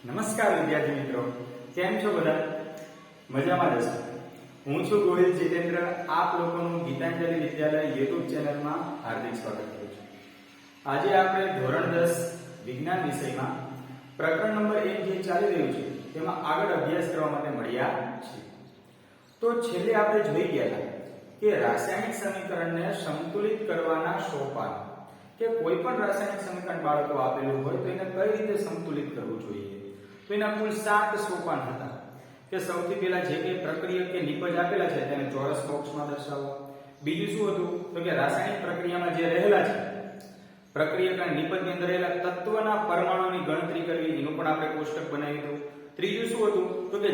નમસ્કાર વિદ્યાર્થી મિત્રો, કેમ છો બધા? મજામાં જ હશો. હું છું ગોહિલ જીતેન્દ્ર. આપ લોકોનું ગીતાંજલિ વિદ્યાલય YouTube ચેનલમાં હાર્દિક સ્વાગત કરું છું. આજે આપણે ધોરણ 10 વિજ્ઞાન વિષયમાં પ્રકરણ નંબર 1 જે ચાલી રહ્યું છે તેમાં આગળ અભ્યાસ કરવા માટે મળ્યા છીએ. તો છેલ્લે આપણે જોઈ ગયા હતા કે રાસાયણિક સમીકરણને સંતુલિત કરવાના સોપાન કે કોઈ પણ રાસાયણિક સમીકરણ બાળકો આપેલું હોય તો એને કઈ રીતે સંતુલિત કરવું જોઈએ. તો એના કુલ 7 સોપાન હતા કે સૌથી પહેલા જે કે પ્રક્રિયક કે નિપજ આપેલા છે તેને ચોરસ બોક્સમાં દર્શાવો. બીજું શું હતું તો કે રાસાયણિક પ્રક્રિયામાં જે રહેલા છે પ્રક્રિયક અને નિપજની અંદર રહેલા તત્વના પરમાણુની ગણતરી કરવી, એનું પણ આપણે કોષ્ટક બનાવ્યું હતું. ત્રીજું શું હતું તો કે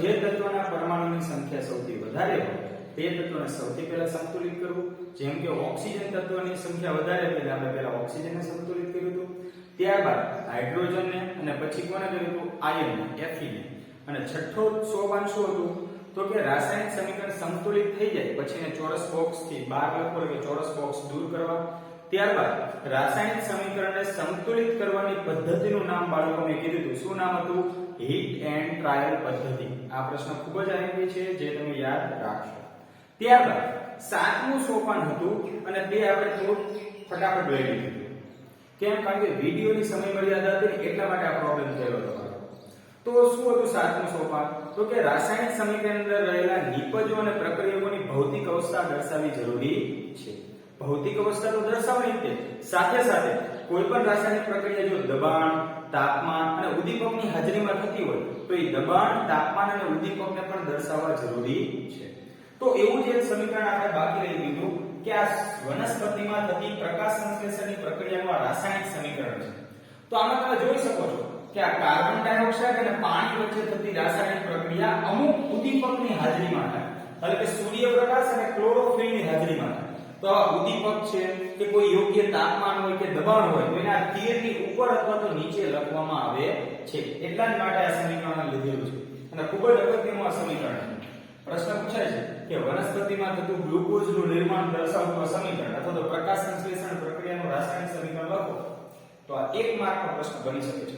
જે તત્વના પરમાણુની સંખ્યા સૌથી વધારે હોય તે તત્વને સૌથી પહેલા સંતુલિત કરવું. જેમ કે ઓક્સિજન તત્વની સંખ્યા વધારે એટલે આપણે પહેલા ઓક્સિજનને સંતુલિત કર્યું હતું, ત્યારબાદ હાઇડ્રોજનને અને પછી કોને કર્યું હતું? આયનને, Fe ને. અને છઠ્ઠો સોપાન શું હતું તો કે રાસાયણિક સમીકરણ સંતુલિત થઈ જાય પછી એને ચોરસ બોક્સ થી બહાર લખો કે ચોરસ બોક્સ દૂર કરવા. ત્યારબાદ રાસાયણિક સમીકરણને સંતુલિત કરવાની પદ્ધતિનું નામ બાળકોને કીધું હતું. શું નામ હતું? હીટ એન્ડ ટ્રાયલ પદ્ધતિ. આ પ્રશ્ન ખૂબ જ આઈએમપી છે જે તમે યાદ રાખશો. ત્યારબાદ સાતમું સોપાન હતું અને તે આપણે થોડું ફટાફટ લઈ લીધું. કેમ? કારણ કે વિડિયોની સમય મર્યાદા હતી એટલા માટે આ પ્રોબ્લેમ થયેલો હતો. તો શું હતું સાતમું સોપાન? તો કે રાસાયણિક સમીકરણ અંદર રહેલા નિપજો અને પ્રક્રિયકોની ભૌતિક અવસ્થા દર્શાવવી જરૂરી છે. ભૌતિક અવસ્થા તો દર્શાવવી જ સાથે સાથે કોઈ પણ રાસાયણિક પ્રક્રિયા જો દબાણ, તાપમાન અને ઉદ્દીપકની હાજરીમાં થતી હોય તો એ દબાણ, તાપમાન અને ઉદ્દીપકને પણ દર્શાવવા જરૂરી છે. તો એવું જે સમીકરણ આપણે બાકી રહી ગયું કે આ વનસ્પતિમાં થતી પ્રકાશ સંશ્લેષણની પ્રક્રિયાનું આ રાસાયણિક સમીકરણ છે. તો આમાં તમે જોઈ શકો છો કે આ કાર્બન ડાયોક્સાઇડ અને પાણી વચ્ચે થતી રાસાયણિક પ્રક્રિયા અમુક ઉદ્દીપકની હાજરીમાં થાય, એટલે કે સૂર્યપ્રકાશ અને ક્લોરોફિલની હાજરીમાં થાય. તો આ ઉદ્દીપક છે કે કોઈ યોગ્ય તાપમાન હોય કે દબાણ હોય તો એના તીરની ઉપર અથવા તો નીચે લખવામાં આવે છે. એટલા જ માટે આ સમીકરણ લીધેલું છે અને ખૂબ જ અગત્યનું આ સમીકરણ છે. પ્રશ્ન પૂછાય છે કે વનસ્પતિમાં થતું ગ્લુકોઝનું નિર્માણ દર્શાવતું આ સમીકરણ અથવા તો પ્રકાશ સંશ્લેષણ પ્રક્રિયાનું રાસાયણિક સમીકરણ લખો તો આ 1 માર્કનો પ્રશ્ન બની શકે છે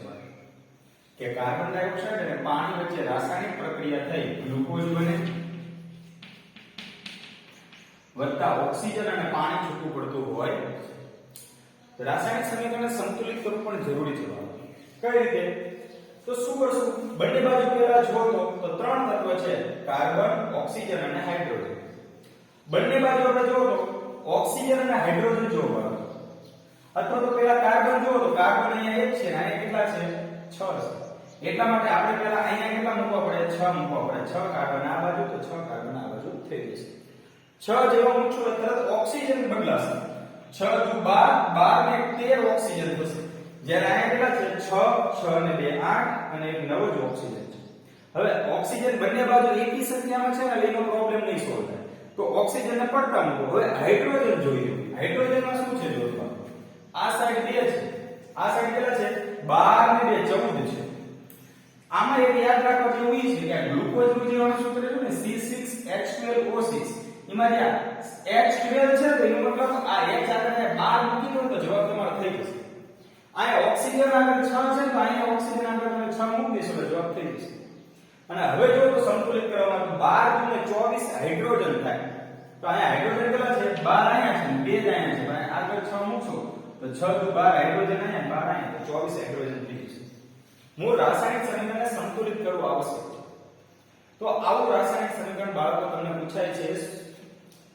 કે કાર્બન ડાયોક્સાઇડ અને પાણી વચ્ચે રાસાયણિક પ્રક્રિયા થઈ ગ્લુકોઝ બને વત્તા ઓક્સિજન અને પાણી છૂટું પડતું હોય રાસાયણિક સમીકરણને સંતુલિત કરવું પણ જરૂરી છે. કઈ રીતે? તો શું કરશું? બંને બાજુ પહેલા જુઓ તો 3 તત્વ છે, કાર્બન, ઓક્સિજન અને હાઇડ્રોજન. બંને બાજુ આપણે જુઓ તો ઓક્સિજન અને હાઇડ્રોજન જોવો અથવા તો પહેલા કાર્બન જુઓ તો કાર્બન અહીંયા 1 છે અને અહીંયા કેટલા છે? 6 છે. એટલા માટે આપણે પહેલા અહીંયા કેટલા મૂકવા પડે? 6 મૂકવા પડે. 6 કાર્બન આ બાજુ તો 6 કાર્બન આ બાજુ થઈ જશે. 6 જેવા મૂકશો એટલે તરત ઓક્સિજન બદલાશે. 6 દુ 12, 12 ને 13 ઓક્સિજન થશે. જ્યારે અહીંયા કેટલા છે? 6, 6 ને 2 8 અને એક નવો જ ઓક્સિજન છે. હવે ઓક્સિજન બંને બાજુ એકી સંખ્યામાં છે ને એનો પ્રોબ્લેમ નહીં સોલ્વ થાય. તો ઓક્સિજનને પડતા મૂકો. હવે હાઇડ્રોજન જોઈએ. હાઇડ્રોજનમાં શું છે જોવા? આ સાઈડ 2 છે, આ સાઈડ કેટલા છે? 12 ને 2 14 છે. આમાં એક યાદ રાખવા જેવું એ છે કે આ ગ્લુકોઝનું જે અણુ સૂત્ર છે ને C6H12O6 એમાં જે H12 છે તો એનો મતલબ આ H આગળ 12 મૂકી દો તો જવાબ તમારો થઈ જશે. અહીંયા ઓક્સિજન આગળ 6 છે તો અહીંયા ઓક્સિજન આગળ તમે 6 મૂકી દેશો તો જવાબ થઈ જશે. અને હવે જો તો સંતુલિત કરવામાં તો 12 ને 24 હાઇડ્રોજન થાય. તો અહીંયા હાઇડ્રોજન કેટલા છે? 12 અહીંયા છે, 2 જ અહીંયા છે. પણ આગળ 6 મૂકશો તો 6 દુ 12 હાઇડ્રોજન અહીંયા, 12 અહીંયા તો 24 હાઇડ્રોજન થઈ જશે. મૂળ રાસાયણિક સમીકરણને સંતુલિત કરવું આવશ્યક છે. તો આવું રાસાયણિક સમીકરણ બાળકો તમને પૂછાય છે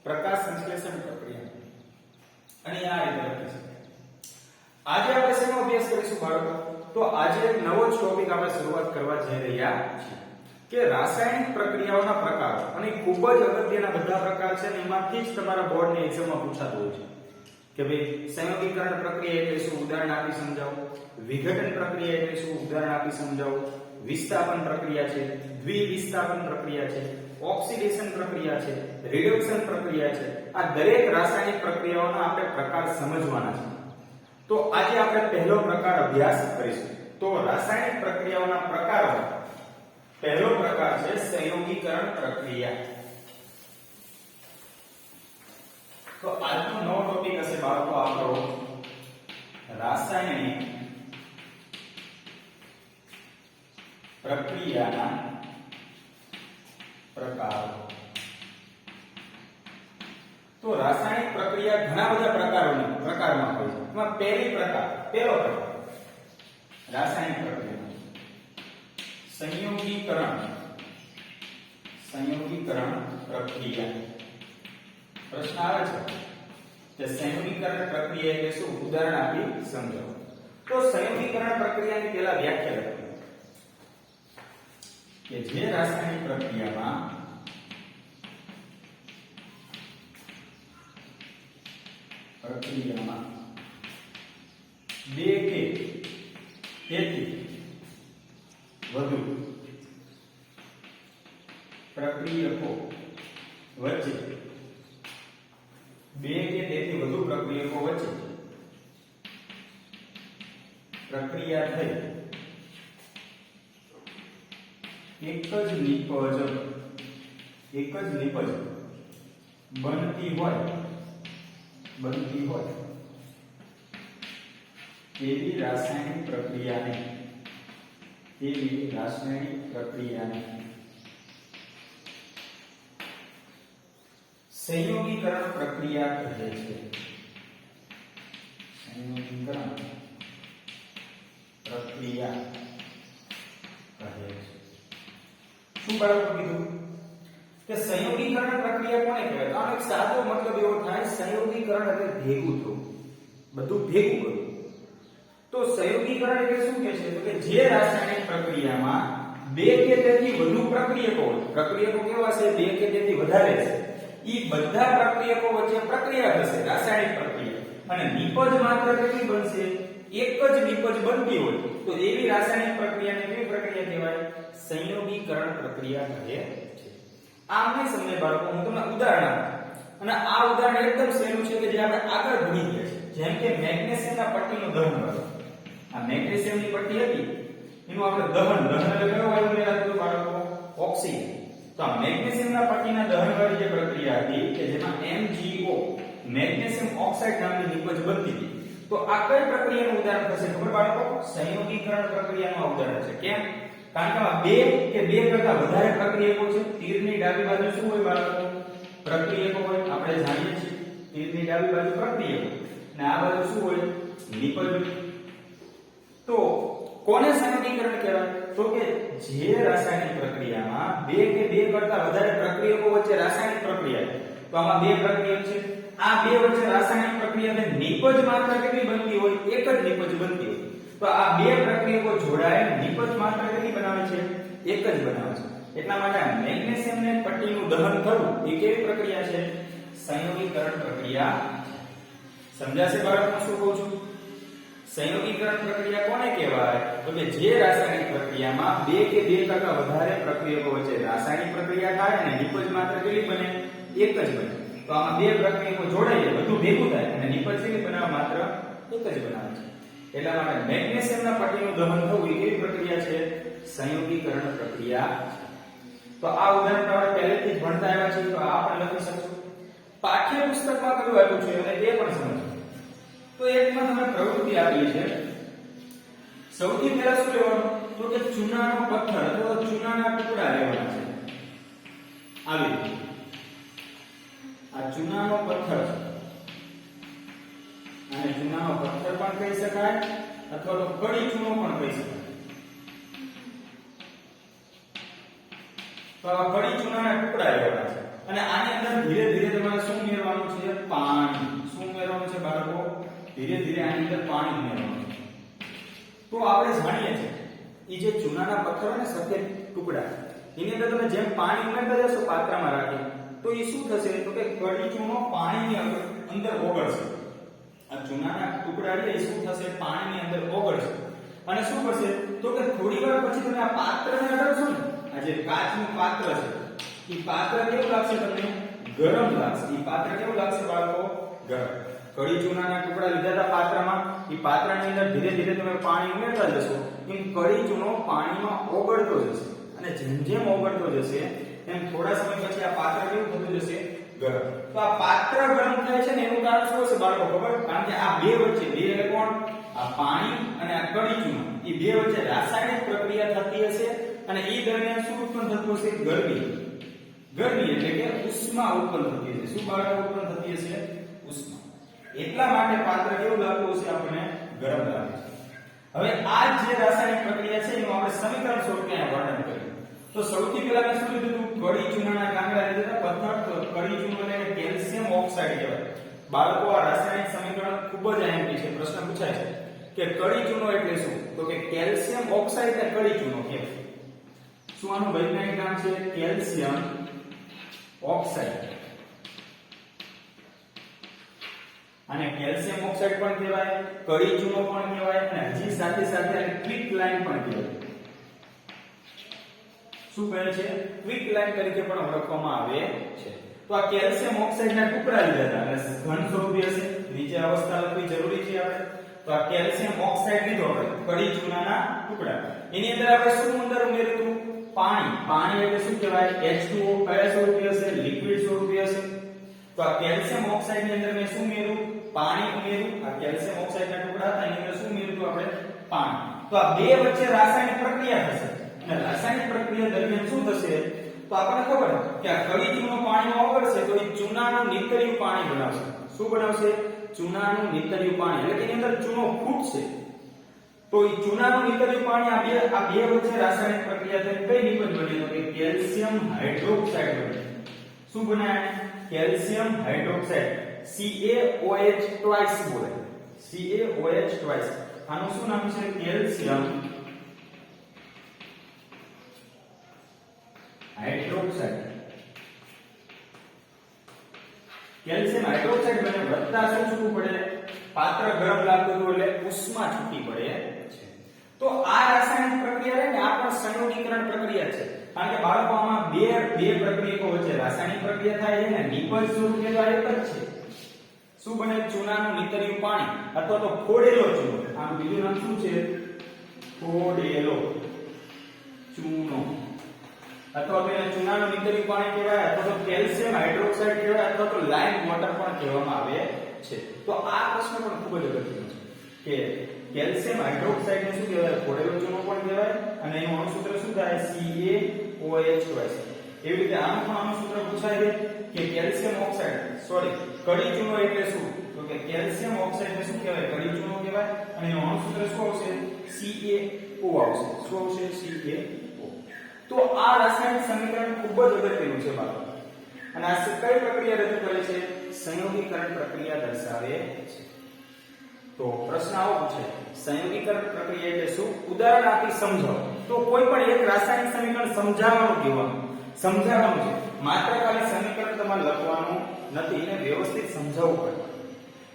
પ્રકાશ સંશ્લેષણ પ્રક્રિયા અને આ રીતે લખી શકાય. આજે આપણે શેનો અભ્યાસ કરીશું બાળકો? તો આજે એક નવો જ ટોપિક આપણે શરૂઆત કરવા જઈ રહ્યા છીએ કે રાસાયણિક પ્રક્રિયાઓના પ્રકાર. અને ખૂબ જ અગત્યના બધા પ્રકાર છે અને એમાંથી જ તમારા બોર્ડની એક્ઝામમાં પૂછાતું હોય છે કે ભાઈ સંયોગીકરણ પ્રક્રિયા એટલે શું? ઉદાહરણ આપી સમજાવો. વિઘટન પ્રક્રિયા એટલે શું? ઉદાહરણ આપી સમજાવો. વિસ્થાપન પ્રક્રિયા છે, દ્વિવિસ્થાપન પ્રક્રિયા છે, ઓક્સિડેશન પ્રક્રિયા છે, રિડક્શન પ્રક્રિયા છે. આ દરેક રાસાયણિક પ્રક્રિયાઓના આપણે પ્રકાર સમજવાના છે. તો આજે આપણે પહેલો પ્રકાર અભ્યાસ કરીશું. તો રાસાયણિક પ્રક્રિયાઓના પ્રકારો પહેલો પ્રકાર છે સંયોગીકરણ પ્રક્રિયા. તો આજનો નવો ટોપિક હશે બાળકો આપણો રાસાયણિક પ્રક્રિયાના પ્રકારો. તો રાસાયણિક પ્રક્રિયા ઘણા બધા પ્રકારમાં હોય છે. એમાં પહેલો પ્રકાર રાસાયણિક પ્રક્રિયા સંયોગીકરણ પ્રક્રિયા. પ્રશ્ન આવે છે કે સંયોગીકરણ પ્રક્રિયા એટલે શું? ઉદાહરણ આપી સમજાવો. તો સંયોગીકરણ પ્રક્રિયાની પહેલા વ્યાખ્યા લખો કે જે રાસાયણિક પ્રક્રિયામાં બે કે તેથી વધુ પ્રક્રિયકો વચ્ચે પ્રક્રિયા થઈ એક જ નિપજ બનતી હોય તેવી રાસાયણિક પ્રક્રિયાને સંયોગીકરણ પ્રક્રિયા કહે છે. સંયોગીકરણ પ્રક્રિયા કહે છે. શું બરાબર કીધું કે સંયોગીકરણ પ્રક્રિયા કોને કહેવાય? તો આનો એક સાદો મતલબ એવો થાય, સંયોગીકરણ એટલે ભેગું થવું, બધું ભેગું કરવું. તો સંયોગીકરણ એટલે શું કહે છે? તો કે જે રાસાયણિક પ્રક્રિયામાં બે કે તેથી વધુ પ્રક્રિયકો હોય, પ્રક્રિયકો કેવા છે? બે કે તેથી વધારે છે. ઈ બધા પ્રક્રિયકો વચ્ચે પ્રક્રિયા થશે, રાસાયણિક પ્રક્રિયા, અને નિપજ માત્ર કેટલી બનશે? એક જ નિપજ બનતી હોય તો એવી રાસાયણિક પ્રક્રિયાને કેવી પ્રક્રિયા કહેવાય? સંયોગીકરણ પ્રક્રિયા કહે છે. આમ નહીં સમજે બાળકો, હું તમને ઉદાહરણ આપું, અને આ ઉદાહરણ એકદમ સહેલું છે કે જે આપણે આગળ ભણી ગયા છે. જેમ કે મેગ્નેશિયમના પટ્ટીનું દહન કરો. આ મેગ્નેશિયમની પટ્ટી હતી એનું આપણે દહન એટલે કયો વાયુ મેળવતો બાળકો? ઓક્સિજન. તો આ મેગ્નેશિયમના પટ્ટીના દહન વાળી જે પ્રક્રિયા હતી કે જેમાં MgO મેગ્નેશિયમ ઓક્સાઇડ નામની નિપજ બનતી હતી, તો આ કઈ પ્રક્રિયાનું ઉદાહરણ થશે ખબર બાળકો? સંયોગીકરણ પ્રક્રિયાનું ઉદાહરણ છે. કેમ? કારણ કે આમાં બે કે બે કરતા વધારે પ્રક્રિયકો છે. તીરની ડાબી બાજુ શું હોય બાળકો? પ્રક્રિયકો હોય. આપણે જાણીએ છીએ તીરની ડાબી બાજુ પ્રક્રિયકો અને આ બાજુ શું હોય? નિપજ. તો કોને સંયોગીકરણ કહેવાય? તો કે જે રાસાયણિક પ્રક્રિયામાં બે કે બે કરતા વધારે પ્રક્રિયકો વચ્ચે રાસાયણિક પ્રક્રિયા, તો આમાં બે પ્રક્રિયક છે, આ બે વચ્ચે રાસાયણિક પ્રક્રિયાને નિપજ માત્ર કેટલી બનતી હોય? એક જ નિપજ બનતી હોય. તો આ બે પ્રક્રિયકો જોડાય નિપજ માત્ર કેટલી બનાવે છે? એક જ બનાવે છે. એટલા માટે મેગ્નેશિયમને પટ્ટીનું દહન થવું એ કેવી પ્રક્રિયા છે? સંયોગીકરણ પ્રક્રિયા. સમજાશે બાળકો શું કહું છું? સંયોગીકરણ પ્રક્રિયા કોને કહેવાય? તો કે જે રાસાયણિક પ્રક્રિયામાં બે કે બે કરતા વધારે પ્રક્રિયકો વચ્ચે રાસાયણિક પ્રક્રિયા થાય અને નિપજ માત્ર કેટલી બને? એક જ બને. તો આમાં બે પ્રક્રિયકો જોડાય, બધું ભેગું થાય અને નિપજ કેટલી બનાવે? માત્ર એક જ બનાવે છે. એટલા માટે મેગ્નેશિયમના પટ્ટીનું દહન થવું એ કેવી પ્રક્રિયા છે? સંયોગીકરણ પ્રક્રિયા. તો આ ઉદાહરણ આપણે પહેલેથી જ ભણતા આવ્યા છીએ, તો આ પણ લખી શકશો. પાઠ્યપુસ્તકમાં કયું આપ્યું છે અને તે પણ સમજો. તો એકમાં તમને પ્રવૃત્તિ આપી છે. સૌથી પહેલા શું લેવાનું? તો કે ચૂનાનો પથ્થર અથવા ચૂનાના ટુકડા લેવાના છે. આવી આ ચૂનાનો પથ્થર છે, અને ચૂનાનો પથ્થર પણ કહી શકાય અથવા તો કડી ચૂનો પણ કહી શકાય. તો આ કડી ચૂનાના ટુકડા લેવાના છે અને આની અંદર ધીરે ધીરે તમારે શું ઉમેરવાનું છે? પાણી. શું ઉમેરવાનું છે બાળકો? ધીરે ધીરે આની અંદર પાણી ઉમેરવાનું છે. તો આપણે જાણીએ છીએ એ જે ચૂનાના પથ્થર અને સફેદ ટુકડા એની અંદર તમે જેમ પાણી ઉમેરતા જશો પાત્રમાં રાખી, તો એ શું થશે? તો કે કડી ચૂનો પાણીની અંદર ઓગળશે. આ ચૂનાના ટુકડા છે એ શું થશે? પાણીની અંદર ઓગળશે અને શું કરશે? તો કે થોડી વાર પછી તમે આ પાત્રને અડકશો ને, આ જે કાચનું પાત્ર છે એ પાત્ર કેવું લાગશે તમને? ગરમ લાગશે. એ પાત્ર કેવું લાગશે બાળકો? ગરમ. કડી ચૂનાના ટુકડા લીધા હતા પાત્રમાં, એ પાત્રની અંદર ધીરે ધીરે તમે પાણી ઉમેરતા જશો એમ કડી ચૂનો પાણીમાં ઓગળતો જશે અને જેમ જેમ ઓગળતો જશે એમ થોડા સમય પછી આ પાત્ર કેવું થતું જશે? ગરમ. તો આ પાત્ર ગરમ થાય છે ને એનું કારણ શું છે બાળકો ખબર? કારણ કે આ બે વચ્ચે, બે એટલે કોણ? આ પાણી અને આ કડી ચૂનો, એ બે વચ્ચે રાસાયણિક પ્રક્રિયા થતી હશે અને એ દરમિયાન શું ઉત્પન્ન થતું હશે? ગરમી. ગરમી એટલે કે ઉષ્મા ઉત્પન્ન થતી હશે. શું બાળકો ઉત્પન્ન થતી હશે? ઉષ્મા. એટલા માટે પાત્ર કેવું લાગતું હશે? આપણને ગરમ લાગે છે. હવે આ જે રાસાયણિક પ્રક્રિયા છે એનું આપણે સમીકરણ સ્વરૂપે વર્ણન કરીએ. તો સૌથી પહેલા મેં શું લીધું હતું? કડી ચૂનાના ગાંગડા લીધા હતા. પથ્થર કડી ચૂનો એટલે કેલ્શિયમ ઓક્સાઇડ કહેવાય. બાળકો આ રાસાયણિક સમીકરણ ખૂબ જ અહેમથી છે. પ્રશ્ન પૂછાય છે કે કડી ચૂનો એટલે શું? તો કે કેલ્શિયમ ઓક્સાઇડ ને કડી ચૂનો કહેવાય. શું આનું વૈજ્ઞાનિક નામ છે? Calcium oxide. અને કેલ્શિયમ ઓક્સાઇડ પણ કહેવાય, કડી ચૂનો પણ કહેવાય અને હજી સાથે સાથે આને ક્વિક લાઇમ પણ કહેવાય. શું કહે છે? ક્વિક લાઇમ તરીકે પણ ઓળખવામાં આવે છે. તો આ કેલ્શિયમ ઓક્સાઇડ ના ટુકડા લીધા હતા અને ઘન સ્વરૂપે હશે. નીચે અવસ્થા લખવી જરૂરી છે આપણે. તો આ કેલ્શિયમ ઓક્સાઇડ લીધો આપણે, કડી ચૂનાના ટુકડા. એની અંદર આપણે શું અંદર ઉમેર્યું હતું? પાણી. પાણી એટલે શું કહેવાય? H2O. કયા સ્વરૂપે હશે? લિક્વિડ સ્વરૂપે હશે. તો આ કેલ્શિયમ ઓક્સાઇડ ની અંદર મેં શું ઉમેર્યું? પાણી ઉમેર્યું. આ કેલ્શિયમ ઓક્સાઇડ ના ટુકડા હતા એની અંદર શું ઉમેર્યું હતું આપણે? પાણી. તો આ બે વચ્ચે રાસાયણિક પ્રક્રિયા થશે અને રાસાયણિક પ્રક્રિયા દરમિયાન શું થશે? તો આપણને ખબર કે આ કડી ચૂનો પાણીમાં ઓગળશે તો એ ચૂનાનું નીતર્યું પાણી બનાવશે. શું બનાવશે? ચૂનાનું નીતર્યું પાણી. એટલે કે એની અંદર ચૂનો ફૂટશે. તો એ ચૂનાનું નીતર્યું પાણી આ બે વચ્ચે રાસાયણિક પ્રક્રિયા થઈ કઈ નિપજ બની? તો કે કેલ્શિયમ હાઇડ્રોક્સાઇડ બને. શું બને? Calcium hydroxide. CaOH ટ્વાઇસ બોલે. CaOH twice. આનું શું નામ છે? Calcium hydroxide. કેલ્શિયમ હાઇડ્રોક્સાઇડ બને. વધતા શું છૂટવું પડે? પાત્ર ગરમ લાગતું હતું એટલે ઉષ્મા છૂટી પડે છે. તો આ રાસાયણિક પ્રક્રિયા છે ને આ પણ સંયોગીકરણ પ્રક્રિયા છે. કારણ કે બાળકો આમાં બે પ્રક્રિયકો વચ્ચે રાસાયણિક પ્રક્રિયા થાય છે ને નિપજ સ્વરૂપે તો એક જ છે. શું બને? ચૂનાનું નીતર્યું પાણી અથવા તો ફોડેલો ચૂનો. આનું બીજું નામ શું છે? ફોડેલો ચૂનો. અથવા તો એને ચૂનાનું નીતર્યું પાણી કહેવાય અથવા તો કેલ્શિયમ હાઇડ્રોક્સાઇડ કહેવાય અથવા તો લાઇમ વોટર પણ કહેવામાં આવે છે. તો આ પ્રશ્ન પણ ખૂબ જ અગત્યનો છે કે કેલ્શિયમ હાઇડ્રોક્સાઇડ ને શું કહેવાય? ફોડેલો ચૂનો પણ કહેવાય અને એનું અણુસૂત્ર શું થાય? CaOH કહેવાય. એવી રીતે આનું પણ અણુસૂત્ર પૂછાય છે કે કેલ્શિયમ ઓક્સાઇડ કડી ચૂનો એટલે શું? તો કે કેલ્શિયમ ઓક્સાઇડ ને શું કહેવાય? કડી ચૂનો કહેવાય અને એનું અણુસૂત્ર શું આવશે? CaO આવશે. શું આવશે? CaO. તો આ રાસાયણિક સમીકરણ ખૂબ જ અગત્યનું છે બાળકો. અને આ કઈ પ્રક્રિયા રજૂ કરે છે? સંયોગીકરણ પ્રક્રિયા દર્શાવે છે. તો પ્રશ્ન આવો પૂછે, સંયોગીકરણ પ્રક્રિયા એટલે શું? ઉદાહરણ આપી સમજાવો. તો કોઈ પણ એક રાસાયણિક સમીકરણ સમજાવવાનું કહેવાનું. સમજાવવાનું છે. માત્ર ખાલી સમીકરણ તમારે લખવાનું નથી, એને વ્યવસ્થિત સમજાવવું પડે.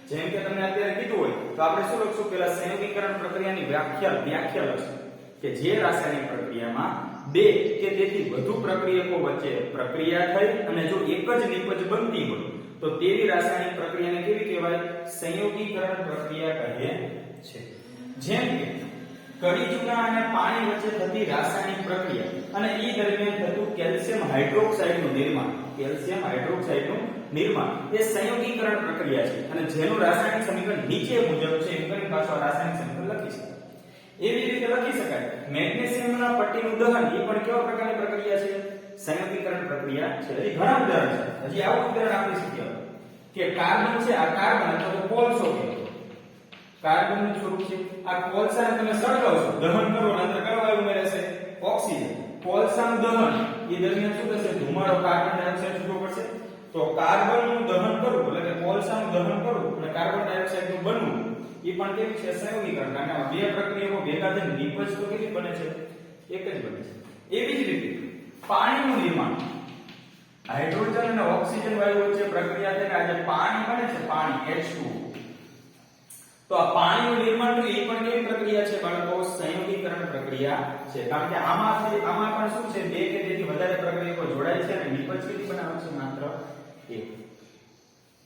જેમ કે તમને અત્યારે કીધું હોય તો આપણે શું લખશું? પહેલા સંયોગીકરણ પ્રક્રિયાની વ્યાખ્યા લખશું કે જે રાસાયણિક પ્રક્રિયામાં બે કે તેથી વધુ પ્રક્રિયકો વચ્ચે પ્રક્રિયા થઈ અને જો એક જ નિપજ બનતી હોય તો તેવી રાસાયણિક પ્રક્રિયાને કેવી કહેવાય? સંયોગીકરણ પ્રક્રિયા કહે છે. જેમ કે કડી ચૂના અને પાણી વચ્ચે થતી રાસાયણિક પ્રક્રિયા અને એ દરમિયાન થતું કેલ્શિયમ હાઇડ્રોક્સાઇડનું નિર્માણ. કેલ્શિયમ હાઇડ્રોક્સાઇડનું નિર્માણ એ સંયોગીકરણ પ્રક્રિયા છે અને જેનું રાસાયણિક સમીકરણ નીચે મુજબ છે એમ કરીને પાછો રાસાયણિક સમીકરણ લખી શકાય. એવી રીતે લખી શકાય મેગ્નેશિયમના પટ્ટીનું દહન એ પણ કેવા પ્રકારની પ્રક્રિયા છે? સંયોગીકરણ પ્રક્રિયા છે. હજી ઘણા ઉદાહરણ છે. હજી આવું ઉદાહરણ આપી શકીએ કે કાર્બન છે, આ કાર્બન અથવા તો કોલસો છે. કાર્બનનું સ્વરૂપ છે. આ કોલસાને તમે સળગાવશો, દહન કરો અને અંદર કયો વાયુ ઉમેરાશે? ઓક્સિજન. કોલસાનું દહન એ દરમિયાન શું થશે? ધુમાડો કાર્બન ડાયોક્સાઇડ છૂટવો પડશે. તો કાર્બનનું દહન કરવું એટલે કે કોલસાનું દહન કરવું અને કાર્બન ડાયોક્સાઇડનું બનવું એ પણ કેવી છે? સંયોગીકરણ. કારણ કે આ બે પ્રક્રિયાઓ ભેગા થઈને નિપજ તો કેવી બને છે? એક જ બને છે. એવી જ રીતે પાણીનું નિર્માણ. હાઇડ્રોજન અને ઓક્સિજન વાયુ વચ્ચે પ્રક્રિયા થઈને આ જે પાણી બને છે, પાણી H2O, તો આ પાણીનું નિર્માણ એ પણ કેવી પ્રક્રિયા છે બાળકો? સંયોગીકરણ પ્રક્રિયા છે. કારણ કે આમાં પણ શું છે? બે કે તેથી વધારે પ્રક્રિયકો જોડાય છે અને નિપજ કેવી બનાવે છે? માત્ર એક.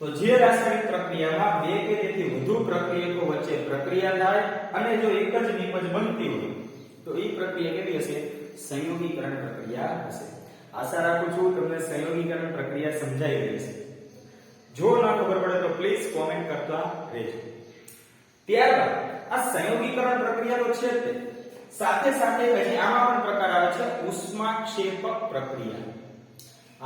તો જે રાસાયણિક પ્રક્રિયામાં બે કે તેથી વધુ પ્રક્રિયકો વચ્ચે પ્રક્રિયા થાય અને જો એક જ નિપજ બનતી હોય તો એ પ્રક્રિયા કેવી હશે? સંયોગીકરણ પ્રક્રિયા હશે. આશા રાખું છું તમને સંયોગીકરણ પ્રક્રિયા સમજાઈ ગઈ છે. જો ના ખબર પડે તો પ્લીઝ કોમેન્ટ કરતા રહેજો. ત્યારબાદ આ સંયોગીકરણ પ્રક્રિયા તો છે જ તે. સાથે સાથે પછી આમાં પણ પ્રકાર આવે છે ઉષ્માક્ષેપક પ્રક્રિયા.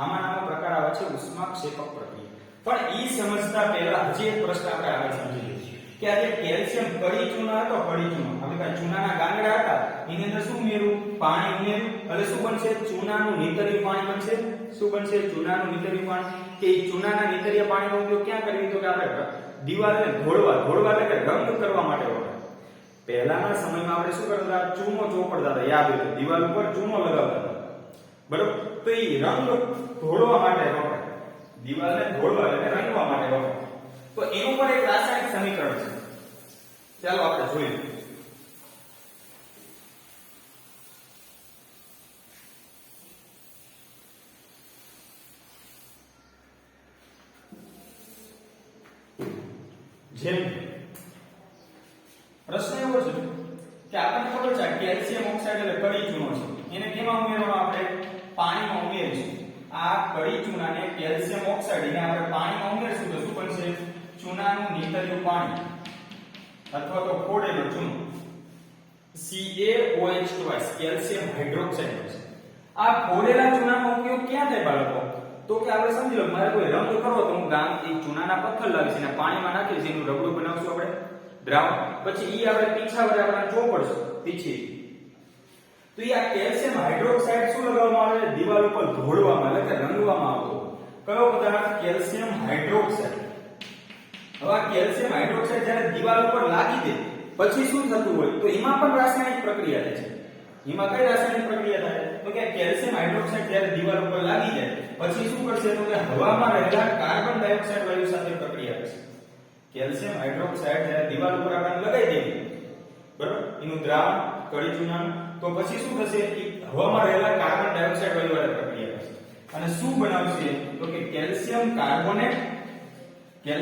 આમાં પ્રકાર આવે છે ઉષ્માક્ષેપક પ્રક્રિયા. પણ ઈ સમજતા પહેલા હજી એક પ્રશ્ન આપણે આગળ સમજી લઈએ કે આ જે કેલ્શિયમ કડી ચૂના હતો, કડી ચૂનો આપણે કાંઈ ચૂનાના ગાંગડા હતા એની અંદર શું ઉમેર્યું? પાણી ઉમેર્યું. એટલે શું બનશે? ચૂનાનું નીતર્યું પાણી બનશે. શું બનશે? ચૂનાનું નીતર્યું પાણી. કે ઈ ચૂનાના નીતર્યા પાણીનો ઉપયોગ ક્યાં કરીએ તો કે આપણે દિવાલને ઘોળવા એટલે કે રંગ કરવા માટે વપરાય. પહેલાના સમયમાં આપણે શું કરતા હતા? ચૂનો ચોપડતા હતા. યાદ હોય તો દિવાલ ઉપર ચૂનો લગાવતા હતા. બરોબર? તો ઈ રંગ ઘોળવા માટે વપરાય. દિવાલને ઘોળવા એટલે રંગવા માટે વપરાય. તો એનું પણ એક રાસાયણિક સમીકરણ છે. ચાલો આપણે જોઈએ. જેમ પ્રશ્ન એવો છે કે આપણને ખબર છે કેલ્શિયમ ઓક્સાઇડ એટલે કડી ચૂનો છે. એને કેમાં ઉમેરવાનો? આપણે પાણીમાં ઉમેરીશું. આ કડી ચૂનાને કેલ્શિયમ ઓક્સાઇડ એને આપણે પાણીમાં ઉમેરશું તો શું બનશે? ચૂનાનું નીતર્યું પાણી અથવા તો ફોડેલું ચૂનો CaOH2 કેલ્શિયમ હાઇડ્રોક્સાઇડ બનશે. આ ફોડેલા ચૂનાનો ઉપયોગ ક્યાં થાય બાળકો? તો કે આપણે સમજી લો મારે કોઈ રંગ કરવો તો હું એક ચૂનાના પથ્થર લાવીશ અને પાણીમાં નાખીશ, એનું રબડું બનાવશું આપણે દ્રાવણ. પછી ઈ આપણે પીછા વડે આપણે ચોપડશું પીછી. તો ઈ આ કેલ્શિયમ હાઇડ્રોક્સાઇડ શું લગાવવામાં આવે? દિવાલ ઉપર ધોળવામાં એટલે કે રંગવામાં આવતો. કયો પદાર્થ? Calcium hydroxide. હવે આ કેલ્શિયમ હાઇડ્રોક્સાઇડ જ્યારે દિવાલ ઉપર લાગી દે પછી શું થતું હોય? તો એમાં પણ રાસાયણિક પ્રક્રિયા થાય છે. એમાં કઈ રાસાયણિક પ્રક્રિયા થાય? તો કે કેલ્શિયમ હાઇડ્રોક્સાઇડ જ્યારે દિવાલ ઉપર લાગી જાય પછી શું કરશે? તો કે હવામાં રહેલા કાર્બન ડાયોક્સાઇડ વાયુ સાથે પ્રક્રિયા કરશે. કેલ્શિયમ હાઇડ્રોક્સાઇડ જ્યારે દિવાલ ઉપર આપણે લગાવી દઈએ, બરાબર, એનું દ્રાવણ કડી ચૂનાનું, તો પછી શું થશે? એ હવામાં રહેલા કાર્બન ડાયોક્સાઇડ વાયુ સાથે પ્રક્રિયા કરશે અને શું બનાવશે? તો કે કેલ્શિયમ કાર્બોનેટ ને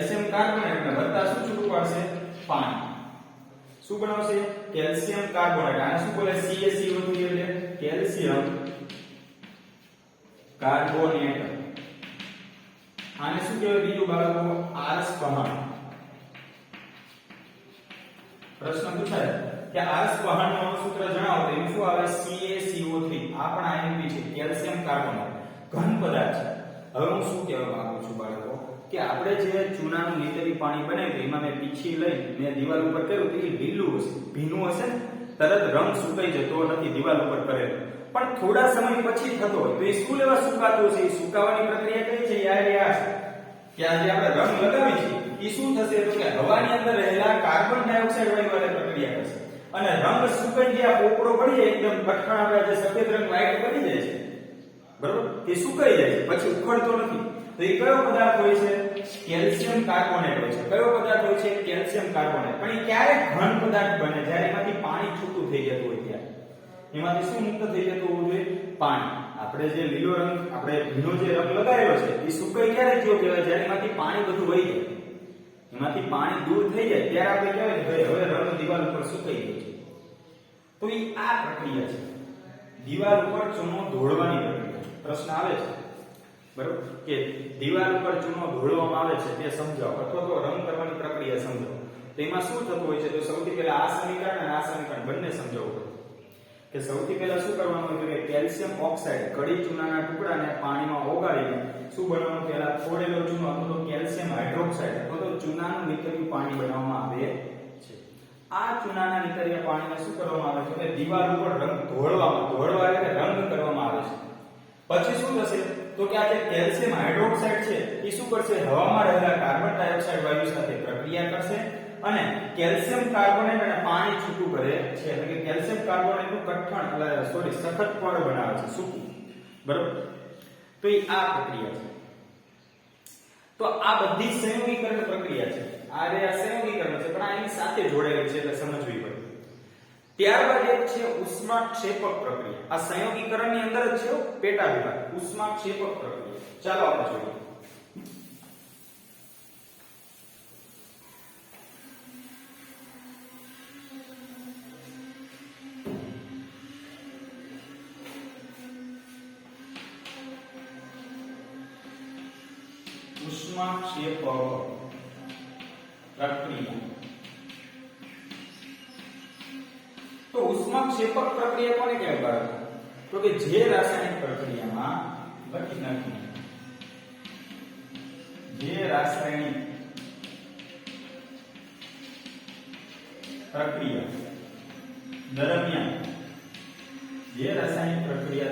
વત્તા શું છૂટું પાડશે? પાણી. શું બનાવશે? Calcium carbonate. આને શું બોલે? CaCO3 એટલે કેલ્શિયમ કાર્બોનેટ. આને શું કહેવાય બીજું બાળકો? આરસ પહાણ. પ્રશ્ન પૂછાય કે આરસ પહાણનું સૂત્ર જણાવો તો એનું શું આવે? CaCO3. આ પણ IMP છે. કેલ્શિયમ કાર્બોનેટ ઘન પદાર્થ છે. હવે હું શું કહેવા માંગુ છું બાળકો કે આપણે જે ચૂનાનું નીતર્યું પાણી બનાવ્યું એમાં મેં પીછી લઈ મેં દિવાલ ઉપર કર્યું તો એ ઢીલું હશે, ભીનું હશે ને, તરત રંગ સુકાઈ જતો નથી દિવાલ ઉપર કરેલો. પણ થોડા સમય પછી થતો હોય તો એ શું લેવા સુકાતું હશે? એ સુકાવાની પ્રક્રિયા કઈ છે? યાર કે આ જે આપણે રંગ લગાવી છે એ શું થશે? તો કે હવાની અંદર રહેલા કાર્બન ડાયોક્સાઇડ વાયુ વાળે પ્રક્રિયા કરશે અને રંગ સુકાઈ ગયા, પોપડો પડી જાય, એકદમ કઠણ આપણે જે સફેદ રંગ વ્હાઈટ પડી જાય છે, બરોબર, એ સુકાઈ જાય છે, પછી ઉખડતો નથી. તો એ કયો પદાર્થ હોય છે? કેલ્શિયમ કાર્બોનેટ હોય છે. કયો પદાર્થ હોય છે? Calcium carbonate. પણ એ ક્યારે ઘન પદાર્થ બને? જ્યારે એમાંથી પાણી છૂટું થઈ જતું હોય ત્યારે. એમાંથી શું મુક્ત થઈ જતું હોવું જોઈએ? પાણી. આપણે જે લીલો રંગ, આપણે ભીનો જે રંગ લગાવેલો છે એ સુકાઈ ક્યારે ગયો કહેવાય? જ્યારે એમાંથી પાણી બધું વહી જાય, એમાંથી પાણી દૂર થઈ જાય ત્યારે આપણે કહેવાય કે હવે રંગ દિવાલ ઉપર સુકાઈ ગયો છે. તો એ આ પ્રક્રિયા છે, દિવાલ ઉપર ચૂનો ઢોળવાની પ્રક્રિયા. પ્રશ્ન આવે છે, બરોબર, કે દિવાલ ઉપર ચૂનો ઢોળવામાં આવે છે તે સમજાવો અથવા તો રંગ કરવાની પ્રક્રિયા સમજાવો. તો એમાં શું થતું હોય છે? તો સૌથી પહેલા આ સમીકરણ અને આ સમીકરણ બંને સમજાવવું પડે. કે સૌથી પહેલા શું કરવાનું હોય કે કેલ્શિયમ ઓક્સાઇડ કડી ચૂનાના ટુકડાને પાણીમાં ઓગાળીને શું બનાવવાનું? પહેલા થોડેલો ચૂનો અથવા તો કેલ્શિયમ હાઇડ્રોક્સાઇડ અથવા તો ચૂનાનું નીતર્યું પાણી બનાવવામાં આવે છે. આ ચૂનાના નીતર્યા પાણીને શું કરવામાં આવે છે? કે દિવાલ ઉપર રંગ ધોળવા એટલે રંગ કરવામાં આવે છે. પછી શું થશે? તો કે આ જે કેલ્શિયમ હાઇડ્રોક્સાઇડ છે એ શું કરશે? હવામાં રહેલા કાર્બન ડાયોક્સાઇડ વાયુ સાથે પ્રક્રિયા કરશે અને કેલ્શિયમ કાર્બોનેટ અને પાણી છૂટું કરે છે. એટલે કે કેલ્શિયમ કાર્બોનેટનું કઠણ સખત પડ બનાવે છે, સૂકું, બરોબર. તો એ આ પ્રક્રિયા છે. તો આ બધી સંયોગીકરણ પ્રક્રિયા છે. આ સંયોગીકરણ છે પણ આ એની સાથે જોડાયેલી છે એટલે સમજવી પડે. ત્યારબાદ એક છે ઉષ્માક્ષેપક પ્રક્રિયા. આ સંયોગીકરણની અંદર જ છે પેટા વિભાગ ઉષ્માક્ષેપક પ્રક્રિયા. ચાલો આપણે જોઈએ. ઉષ્માક્ષેપક પ્રક્રિયા. તો ઉષ્મા ઉષ્માક્ષેપક પ્રક્રિયા કોને કહેવાય બાળકો? તો કે જે રાસાયણિક પ્રક્રિયામાં લખી નાખી જે રાસાયણિક પ્રક્રિયા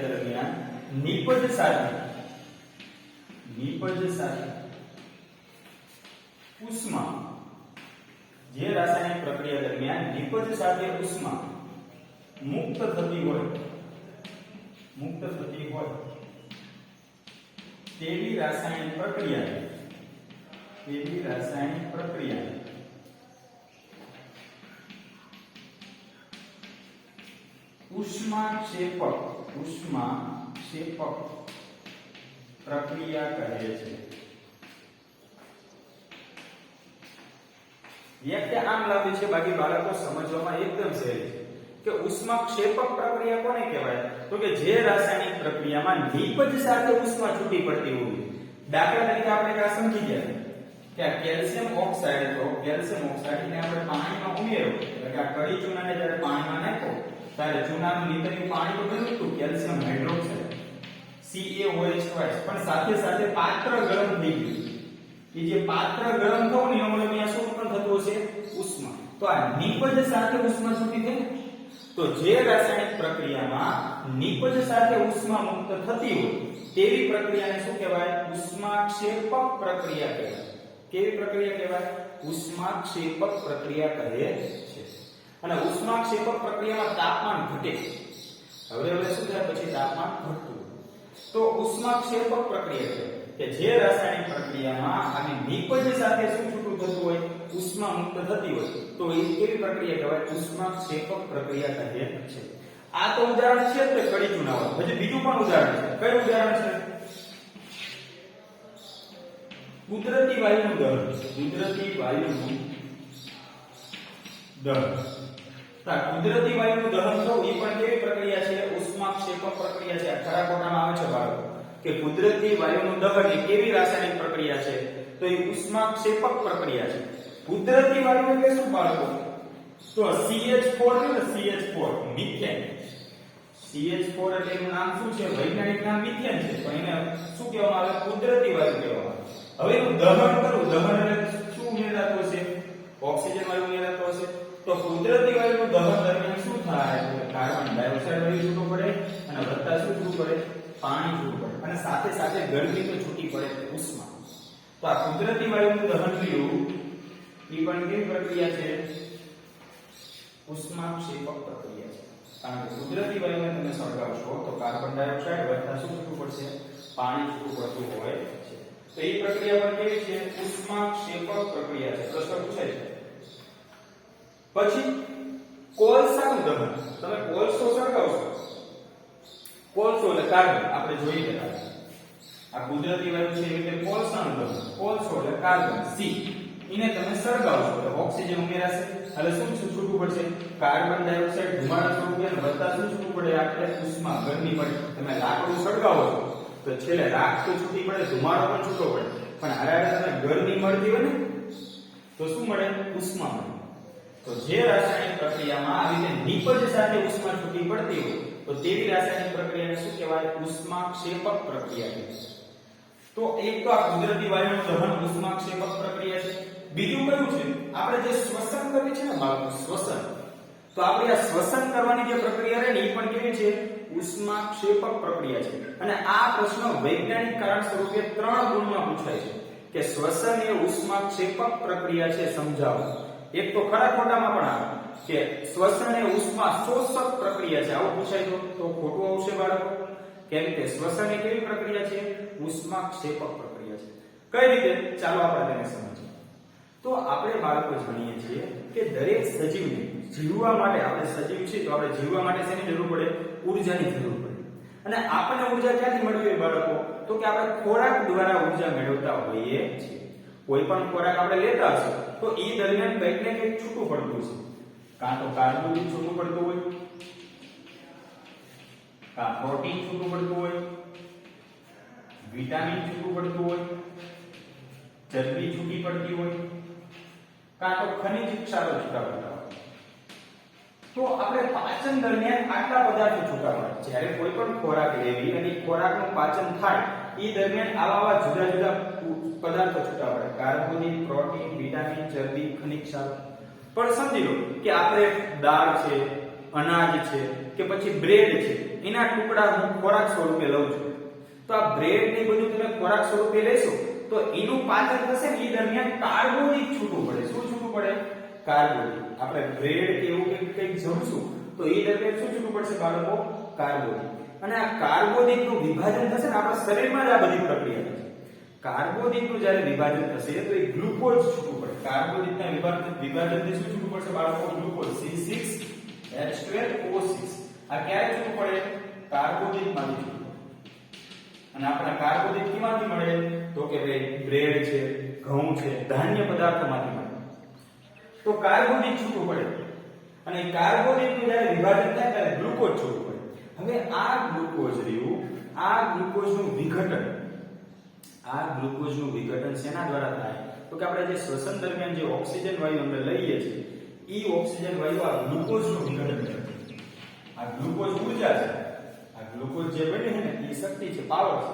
દરમિયાન નિપજ સાથે ઉષ્મા જે રાસાયણિક પ્રક્રિયા દરમિયાન નિપજ સાથે ઉષ્મા મુક્ત થતી હોય તેવી રાસાયણિક પ્રક્રિયા ઉષ્માક્ષેપક પ્રક્રિયા કહે છે. વ્યાખ્યા આમ લાંબી છે, બાકી બાળકો સમજવામાં એકદમ સહેલી છે કે ઉષ્માક્ષેપક પ્રક્રિયા કોને કહેવાય? તો કે જે રાસાયણિક પ્રક્રિયામાં નિપજ સાથે ઉષ્મા છૂટી પડતી હોય. દાખલા તરીકે આપણે આ સમજી ગયા કે આ કેલ્શિયમ ઓક્સાઇડ હતો, કેલ્શિયમ ઓક્સાઇડને આપણે પાણીમાં ઉમેરો એટલે કે આ કડી ચૂનાને જ્યારે પાણીમાં નાખો ત્યારે ચૂનાનું નીતર્યું પાણી તો બન્યું હતું કેલ્શિયમ હાઇડ્રોક્સાઇડ CaOH2 પણ સાથે સાથે પાત્ર ગરમ થઈ ગયું. એ જે પાત્ર ગરમ થયું ને એનો મતલબ અહીંયા શું ઉત્પન્ન થતું હશે? ઉષ્મા. તો આ નિપજ સાથે ઉષ્મા છૂટી થઈ. તો જે રાસાયણિક પ્રક્રિયામાં નિપજ સાથે ઉષ્મા મુક્ત થતી હોય તેવી પ્રક્રિયાને શું કહેવાય? ઉષ્માક્ષેપક પ્રક્રિયા કહેવાય. કેવી પ્રક્રિયા કહેવાય? ઉષ્માક્ષેપક પ્રક્રિયા કહે છે. અને ઉષ્માક્ષેપક પ્રક્રિયામાં તાપમાન ઘટે. હવે શું થાય પછી તાપમાન ઘટતું. તો ઉષ્માક્ષેપક પ્રક્રિયા છે કે જે રાસાયણિક પ્રક્રિયામાં અને નિપજ સાથે શું છૂટું થતું હોય? ઉષ્મા મુક્ત થતી હોય તો એ કેવી પ્રક્રિયા કહેવાય? ઉષ્માક્ષેપક પ્રક્રિયા કહે છે. આ તો ઉદાહરણ છે તે કડી ચૂનાવાળું. હજી બીજું પણ ઉદાહરણ છે. કયું ઉદાહરણ છે? કુદરતી વાયુનું દહન. કુદરતી વાયુનું દહન થવું એ પણ કેવી પ્રક્રિયા છે? ઉષ્માક્ષેપક પ્રક્રિયા છે. ખરા ખોટામાં આવે છે બાળકો કે કુદરતી વાયુનું દહન એ કેવી રાસાયણિક પ્રક્રિયા છે? તો એ ઉષ્માક્ષેપક પ્રક્રિયા છે. કુદરતી વાયુ એટલે શું બાળકો? તો CH4 છે ને, CH4 મિથેન. CH4 એટલે એનું નામ શું છે? વૈજ્ઞાનિક નામ મિથેન છે, પણ એને શું કહેવામાં આવે? કુદરતી વાયુ કહેવામાં આવે. હવે એનું દહન કરવું, દહન એટલે શું ઉમેરાતો હશે? ઓક્સિજન વાયુ ઉમેરાતો હશે. તો કુદરતી વાયુનું દહન દરમિયાન શું થાય? કાર્બન ડાયોક્સાઇડ વાયુ છૂટો પડે અને વત્તા શું છૂટું પડે? પાણી છૂટું પડે અને સાથે સાથે ગરમી તો છૂટી પડે, ઉષ્મા. તો આ કુદરતી વાયુનું દહન થયું એ પણ કેવી પ્રક્રિયા છે? ઉષ્માક્ષેપક પ્રક્રિયા છે. કારણ કે કુદરતી વાયુને તમે સળગાવશો તો કાર્બન ડાયોક્સાઇડ વત્તા શું છૂટું પડશે? પાણી છૂટું પડતું હોય છે. તો એ પ્રક્રિયા પણ કેવી છે? ઉષ્માક્ષેપક પ્રક્રિયા છે. પ્રશ્ન પૂછાય છે. પછી કોલસાનું દહન. તમે કોલસો સળગાવશો, કોલસો એટલે કાર્બન, આપણે જોઈ ગયા આ કુદરતી વાયુ છે એટલે કોલસાનું દહન. કોલસો એટલે કાર્બન C, એને તમે સળગાવશો તો ઓક્સિજન ઉમેરાશે એટલે શું છૂટું પડશે? કાર્બન ડાયોક્સાઇડ ધુમાડા સ્વરૂપે અને વત્તા શું છૂટું પડે? આપણે ઉષ્મા, ગરમી પડે. તમે લાકડું સળગાવો છો તો છેલ્લે રાખ તો છૂટી પડે, ધુમાડો પણ છૂટો પડે, પણ હારે તમે ગરમી મળતી હોય ને તો શું મળે? ઉષ્મા મળે. તો જે રાસાયણિક પ્રક્રિયામાં આવી રીતે નિપજ સાથે ઉષ્મા છૂટી પડતી હોય તો તેવી રાસાયણિક પ્રક્રિયાને શું કહેવાય? ઉષ્માક્ષેપક પ્રક્રિયા કહેવાય. તો એક તો આ કુદરતી વાયુનું દહન ઉષ્માક્ષેપક પ્રક્રિયા છે. બીજું કયું છે? આપણે જે શ્વસન કરીએ છીએ ને બાળકો, શ્વસન. તો આપણે આ શ્વસન કરવાની જે પ્રક્રિયા રહે ને એ પણ કેવી છે? ઉષ્માક્ષેપક પ્રક્રિયા છે. અને આ પ્રશ્ન વૈજ્ઞાનિક કારણ સ્વરૂપે 3 ગુણમાં પૂછાય છે કે શ્વસન એ ઉષ્માક્ષેપક પ્રક્રિયા છે, સમજાવો. એક તો ખરા ખોટામાં પણ આવે કે શ્વસન એ ઉષ્મા શોષક પ્રક્રિયા છે. આવું પૂછાય તો ખોટું આવશે બાળકો. કેમ કે શ્વસન એ કેવી પ્રક્રિયા છે? ઉષ્માક્ષેપક પ્રક્રિયા છે. કઈ રીતે? ચાલો આપણે તેને સમજીએ. તો આપણે બાળકો જાણીએ છીએ કે દરેક સજીવને જીવવા માટે, આપણે સજીવ છીએ તો આપણે જીવવા માટે શેની જરૂર પડે? ઊર્જાની જરૂર પડે. અને આપણને ઊર્જા ક્યાંથી મળવી હોય બાળકો? તો કે આપણે ખોરાક દ્વારા ઊર્જા મેળવતા હોઈએ છીએ. કોઈ પણ ખોરાક આપણે લેતા હશે તો એ દરમિયાન કંઈક ને કંઈક છૂટું પડતું છે. કાં તો કાર્બોદિત છૂટું પડતું હોય, કાં પ્રોટીન છૂટું પડતું હોય, વિટામિન છૂટું પડતું હોય, ચરબી છૂટી પડતી હોય, કાં તો ખનિજ ક્ષારો છૂટા પડતા હોય. તો આપણે પાચન દરમિયાન આટલા પદાર્થો છૂટા પડે. જ્યારે કોઈ પણ ખોરાક લેવી અને ખોરાકનું પાચન થાય એ દરમિયાન આવા જુદા જુદા પદાર્થો છૂટા પડે. કાર્બોદિત, પ્રોટીન, વિટામિન, ચરબી, ખનિજ ક્ષાર. પણ સમજી લો કે આપણે દાળ છે, અનાજ છે કે પછી બ્રેડ છે, એના ટુકડા હું ખોરાક સ્વરૂપે લઉં છું. તો આ બ્રેડ ને બધું તમે ખોરાક સ્વરૂપે લેશો તો એનું પાચન થશે ને એ દરમિયાન કાર્બોદિત છૂટું પડે. શું છૂટું પડે? કાર્બોદિત. આપણે બ્રેડ કે એવું કંઈક જમશું તો એ દરમિયાન શું છૂટું પડશે બાળકો? કાર્બોદિત. અને આ કાર્બોદિતનું વિભાજન થશે ને આપણા શરીરમાં જ આ બધી પ્રક્રિયા થશે. કાર્બોદિતનું જ્યારે વિભાજન થશે તો એ ગ્લુકોઝ છૂટું પડે. કાર્બોદિતના વિભાજનથી શું છૂટું પડશે બાળકો? Glucose C6H12O6. આ ક્યારે છૂટું પડે? કાર્બોદિતમાંથી છૂટું પડે. અને આપણા કાર્બોદિત ક્યાંથી મળે? તો કે ભાઈ બ્રેડ છે, ઘઉં છે, ધાન્ય પદાર્થોમાંથી મળે. તો કાર્બોદિત છૂટું પડે અને કાર્બોદિતનું જ્યારે વિભાજન થાય ત્યારે ગ્લુકોઝ છૂટું પડે. હવે આ ગ્લુકોઝ રહ્યું, આ ગ્લુકોઝનું વિઘટન શેના દ્વારા થાય? તો કે આપણે જે શ્વસન દરમિયાન જે ઓક્સિજન વાયુ અંદર લઈએ છીએ એ ઓક્સિજન વાયુ આ ગ્લુકોઝનું વિઘટન કરે. આ ગ્લુકોઝ ઊર્જા છે. આ ગ્લુકોઝ જે બને છે ને એ શક્તિ છે, પાવર છે.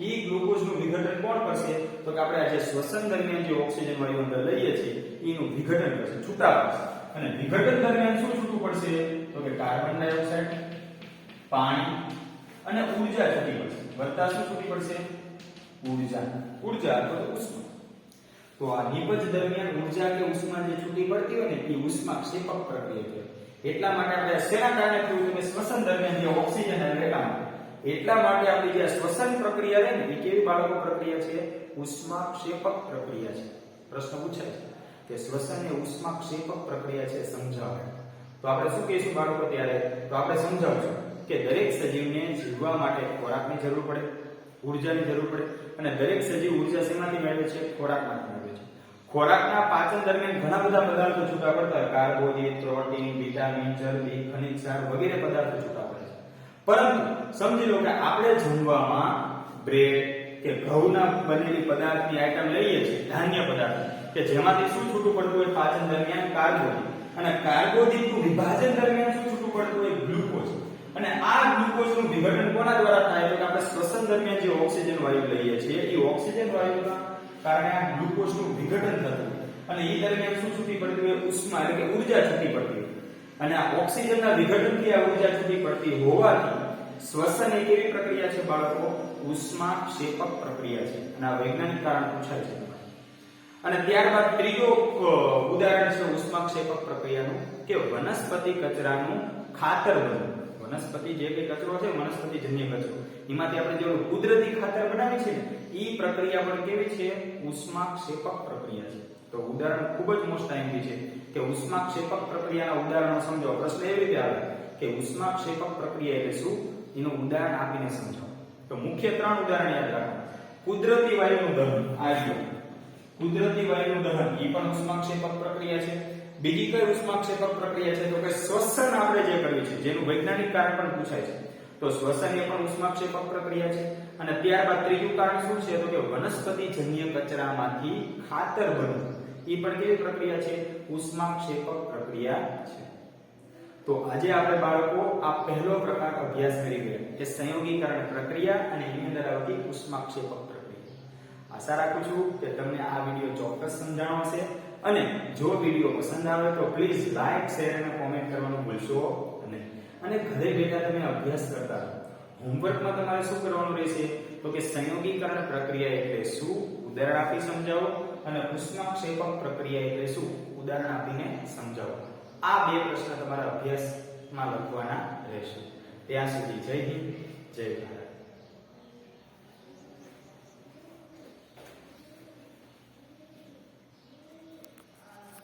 એ ગ્લુકોઝનું વિઘટન કોણ કરશે? તો કે આપણે આ જે શ્વસન દરમિયાન જે ઓક્સિજન વાયુ અંદર લઈએ છીએ એનું વિઘટન કરશે, છૂટા પડશે. અને વિઘટન દરમિયાન શું છૂટું પડશે? તો કે કાર્બન ડાયોક્સાઇડ, પાણી અને ઊર્જા છૂટી પડશે. વત્તા શું છૂટી પડશે? ઊર્જા તો ઉષ્મા. તો આ નિપજ દરમિયાન ઊર્જા કે ઉષ્મા જે છૂટી પડતી હોય ને એ ઉષ્માક્ષેપક પ્રક્રિયા છે. એટલા માટે આપણે શેના કારણે થયું કે શ્વસન દરમિયાન જે ઓક્સિજન એટલા માટે આપણી જે શ્વસન પ્રક્રિયા રહે ને એ કેવી બાળકો પ્રક્રિયા છે? ઉષ્માક્ષેપક પ્રક્રિયા છે. પ્રશ્ન પૂછાય છે કે શ્વસન એ ઉષ્માક્ષેપક પ્રક્રિયા છે, સમજાવો. તો આપણે શું કહીશું બાળકો ત્યારે? તો આપણે સમજાવશું કે દરેક સજીવને જીવવા માટે ખોરાકની જરૂર પડે, ઊર્જાની જરૂર પડે અને દરેક સજીવ ઊર્જા શેમાંથી મેળવે છે? ખોરાકમાંથી મેળવે છે. ખોરાકના પાચન દરમિયાન ઘણા બધા પદાર્થો છૂટા પડતા હોય. કાર્બોદિત, પ્રોટીન, વિટામિન, ચરબી, ખનિજ ક્ષાર વગેરે પદાર્થો છૂટા પડે છે. પરંતુ સમજી લો કે આપણે જમવામાં બ્રેડ કે ઘઉંના બનેલી પદાર્થની આઈટમ લઈએ છીએ, ધાન્ય પદાર્થ કે જેમાંથી શું છૂટું પડતું હોય પાચન દરમિયાન? કાર્બોદિત. અને કાર્બોદિતનું વિભાજન દરમિયાન શું છૂટું પડતું હોય? ગ્લુકોઝ. અને આ ગ્લુકોઝનું વિઘટન કોના દ્વારા થાય? તો કે આપણે શ્વસન દરમિયાન જે ઓક્સિજન વાયુ લઈએ છીએ એ ઓક્સિજન વાયુના કારણે આ ગ્લુકોઝનું વિઘટન થતું હોય અને એ દરમિયાન શું છૂટી પડતી હોય? ઉષ્મા એટલે કે ઊર્જા છૂટી પડતી હોય. અને આ ઓક્સિજનના વિઘટનથી આ ઊર્જા છૂટી પડતી હોવાથી શ્વસન એક એવી પ્રક્રિયા છે બાળકો, ઉષ્માક્ષેપક પ્રક્રિયા છે. અને આ વૈજ્ઞાનિક કારણ પૂછાય છે. અને ત્યારબાદ ત્રીજો ઉદાહરણ છે ઉષ્માક્ષેપક પ્રક્રિયાનું કે વનસ્પતિ કચરાનું ખાતર બનવું. વનસ્પતિ જે કઈ કચરો છે, વનસ્પતિજન્ય કચરો, એમાંથી આપણે જે કુદરતી ખાતર બનાવી છે ને એ પ્રક્રિયા પણ કેવી છે? ઉષ્માક્ષેપક પ્રક્રિયા છે. તો ઉદાહરણ ખૂબ જ મોસ્ટ આઈમ્પી છે કે ઉષ્માક્ષેપક પ્રક્રિયાના ઉદાહરણો સમજાવો. પ્રશ્ન એવી રીતે આવે કે ઉષ્માક્ષેપક પ્રક્રિયા એટલે શું? એનું ઉદાહરણ આપીને સમજાવો. તો મુખ્ય 3 ઉદાહરણ યાદ રાખો. કુદરતી વાયુનું દહન, કુદરતી વાયુનું દહન એ પણ ઉષ્માક્ષેપક પ્રક્રિયા છે. બીજી કઈ ઉષ્માક્ષેપક પ્રક્રિયા છે? તો કે શ્વસન આપણે જે કર્યું છે જેનું વૈજ્ઞાનિક કારણ પણ પૂછાય છે. તો શ્વસન એ પણ ઉષ્માક્ષેપક પ્રક્રિયા છે. અને ત્યારબાદ ત્રીજું કારણ શું છે? તો કે વનસ્પતિજન્ય કચરામાંથી ખાતર બનવું. એ પણ કેવી પ્રક્રિયા છે? ઉષ્માક્ષેપક પ્રક્રિયા છે. તો આજે આપણે બાળકો આ પહેલો પ્રકાર અભ્યાસ કરી ગયા કે સંયોગીકરણ પ્રક્રિયા અને એની અંદર આવતી ઉષ્માક્ષેપક પ્રક્રિયા. આશા રાખું છું કે તમને આ વિડિયો ચોક્કસ સમજાણો હશે. અને જો વિડિયો પસંદ આવે તો પ્લીઝ લાઈક, શેર અને કોમેન્ટ કરવાનું ભૂલશો નહીં. અને ઘરે બેઠા તમે અભ્યાસ કરતા રહો. હોમવર્કમાં તમારે શું કરવાનું રહેશે? તો કે સંયોગીકરણ પ્રક્રિયા એટલે શું? ઉદાહરણ આપી સમજાવો. અને ઉષ્માક્ષેપક પ્રક્રિયા એટલે શું? ઉદાહરણ આપીને સમજાવો. આ 2 પ્રશ્ન તમારા અભ્યાસમાં લખવાના રહેશે. ત્યાં સુધી જય હિન્દ, જય ભારત.